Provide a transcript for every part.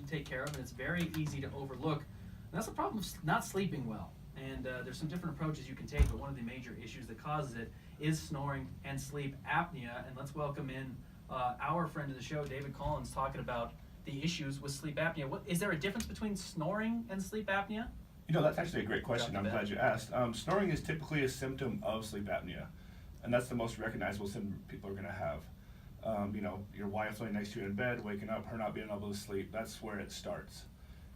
can take care of, and it's very easy to overlook. And that's the problem of not sleeping well. And there's some different approaches you can take, but one of the major issues that causes it is snoring and sleep apnea. And let's welcome in our friend of the show, David Collins, talking about the issues with sleep apnea. Is there a difference between snoring and sleep apnea? You know, that's actually a great question. I'm glad you asked. Snoring is typically a symptom of sleep apnea, and that's the most recognizable symptom people are going to have. You know, your wife laying next to you in bed, waking up, her not being able to sleep, that's where it starts.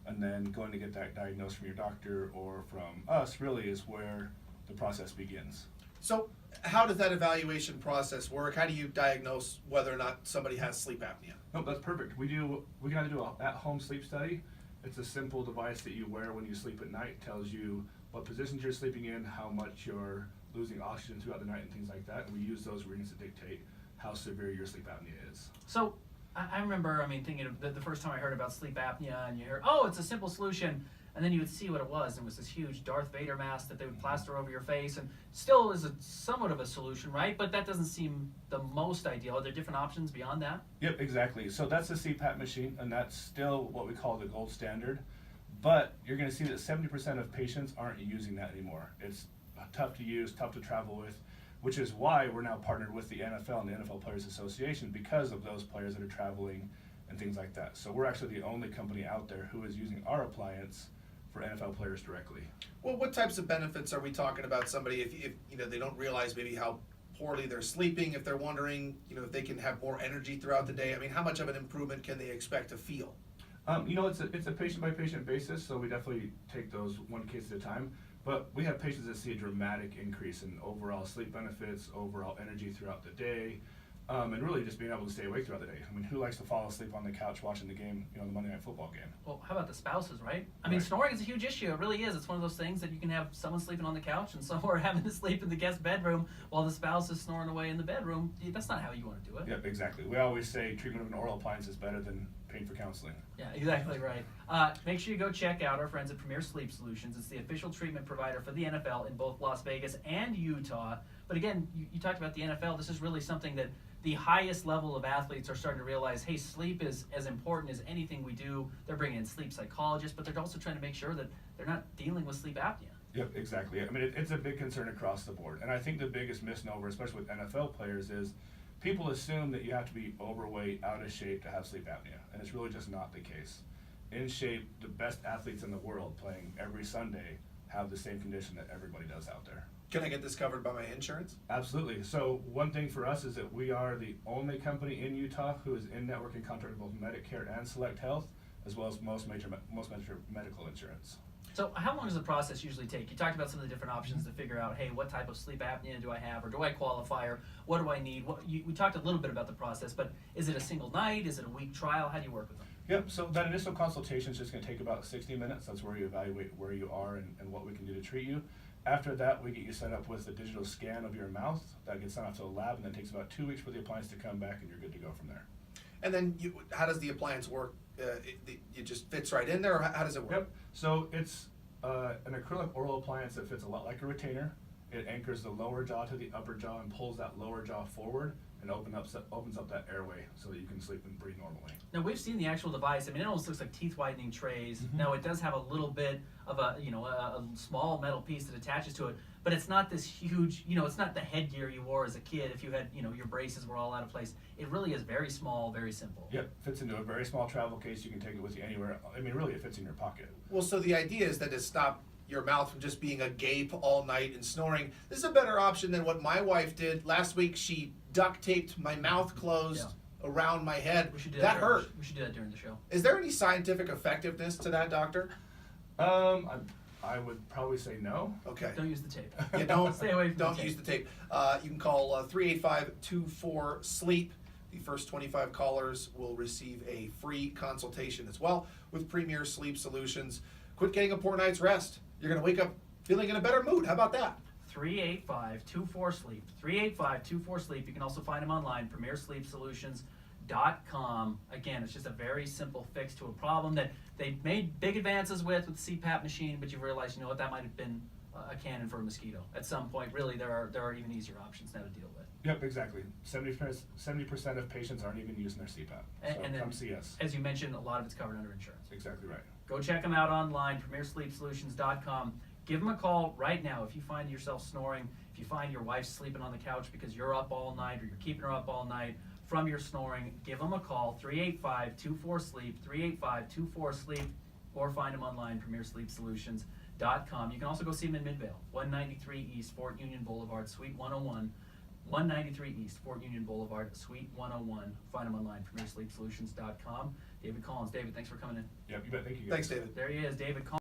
And then going to get that diagnosed from your doctor or from us really is where the process begins. So how does that evaluation process work? How do you diagnose whether or not somebody has sleep apnea? Nope, that's perfect. We can either do an at-home sleep study. It's a simple device that you wear when you sleep at night. It tells you what positions you're sleeping in, how much you're losing oxygen throughout the night, and things like that. And we use those readings to dictate how severe your sleep apnea is. So I remember, thinking of the first time I heard about sleep apnea, and you hear, oh, it's a simple solution, and then you would see what it was. It was this huge Darth Vader mask that they would plaster over your face, and still is somewhat of a solution, right? But that doesn't seem the most ideal. Are there different options beyond that? Yep, exactly. So that's the CPAP machine, and that's still what we call the gold standard. But you're going to see that 70% of patients aren't using that anymore. It's tough to use, tough to travel with, which is why we're now partnered with the NFL and the NFL Players Association because of those players that are traveling and things like that. So we're actually the only company out there who is using our appliance for NFL players directly. Well, what types of benefits are we talking about? Somebody, if you know, they don't realize maybe how poorly they're sleeping, if they're wondering, you know, if they can have more energy throughout the day. I mean, how much of an improvement can they expect to feel? You know, it's a patient by patient basis, so we definitely take those one case at a time. But we have patients that see a dramatic increase in overall sleep benefits, overall energy throughout the day, and really just being able to stay awake throughout the day. I mean, who likes to fall asleep on the couch watching the game, you know, the Monday Night Football game? Well, how about the spouses, right? I mean, Right. snoring is a huge issue. It really is. It's one of those things that you can have someone sleeping on the couch and someone having to sleep in the guest bedroom while the spouse is snoring away in the bedroom. That's not how you want to do it. Yep, exactly. We always say treatment of an oral appliance is better than paying for counseling. Yeah, exactly right. Make sure you go check out our friends at Premier Sleep Solutions. It's the official treatment provider for the NFL in both Las Vegas and Utah. But again, you talked about the NFL. This is really something that the highest level of athletes are starting to realize, hey, sleep is as important as anything we do. They're bringing in sleep psychologists, but they're also trying to make sure that they're not dealing with sleep apnea. Yep, exactly. I mean, it's a big concern across the board. And I think the biggest misnomer, especially with NFL players, is people assume that you have to be overweight, out of shape to have sleep apnea. And it's really just not the case. In shape, the best athletes in the world playing every Sunday have the same condition that everybody does out there. Can I get this covered by my insurance? Absolutely. So one thing for us is that we are the only company in Utah who is in network and contract with both Medicare and Select Health, as well as most major medical insurance. So how long does the process usually take? You talked about some of the different options to figure out, hey, what type of sleep apnea do I have, or do I qualify, or what do I need? We talked a little bit about the process, but is it a single night? Is it a week trial? How do you work with them? Yep, so that initial consultation is just going to take about 60 minutes. That's where you evaluate where you are and what we can do to treat you. After that, we get you set up with a digital scan of your mouth. That gets sent off to a lab, and then it takes about 2 weeks for the appliance to come back, and you're good to go from there. And then how does the appliance work? It just fits right in there, or how does it work? Yep, so it's an acrylic oral appliance that fits a lot like a retainer. It anchors the lower jaw to the upper jaw and pulls that lower jaw forward and opens up that airway so that you can sleep and breathe normally. Now we've seen the actual device. I mean, it almost looks like teeth whitening trays. Mm-hmm. Now it does have a little bit of a small metal piece that attaches to it, but it's not this huge. It's not the headgear you wore as a kid. If you had your braces were all out of place. It really is very small, very simple. Yep, fits into a very small travel case. You can take it with you anywhere. I mean, really, it fits in your pocket. Well, so the idea is that to stop your mouth from just being agape all night and snoring. This is a better option than what my wife did last week. She duct taped my mouth closed around my head. We should do that hurt. We should do that during the show. Is there any scientific effectiveness to that, doctor? I would probably say no. Okay. Don't use the tape. Yeah, don't Stay away from don't the tape. use the tape. You can call 385-24-SLEEP. The first 25 callers will receive a free consultation as well with Premier Sleep Solutions. Quit getting a poor night's rest. You're going to wake up feeling in a better mood. How about that? 385-24-SLEEP. 385-24-SLEEP. You can also find them online, premiersleepsolutions.com. Again, it's just a very simple fix to a problem that they made big advances with the CPAP machine, but you realize, that might have been a cannon for a mosquito. At some point, really, there are even easier options now to deal with. Yep, exactly. 70% of patients aren't even using their CPAP. So And then, come see us. as you mentioned, a lot of it's covered under insurance. Exactly right. Go check them out online, premiersleepsolutions.com. Give them a call right now if you find yourself snoring, if you find your wife's sleeping on the couch because you're up all night or you're keeping her up all night from your snoring. Give them a call, 385-24-SLEEP, 385-24-SLEEP, or find them online, premiersleepsolutions.com. You can also go see them in Midvale, 193 East Fort Union Boulevard, Suite 101. 193 East Fort Union Boulevard, Suite 101. Find them online, premiersleepsolutions.com. David Collins. David, thanks for coming in. Yep, you bet. Thank you guys. Thanks, David. There he is, David Collins.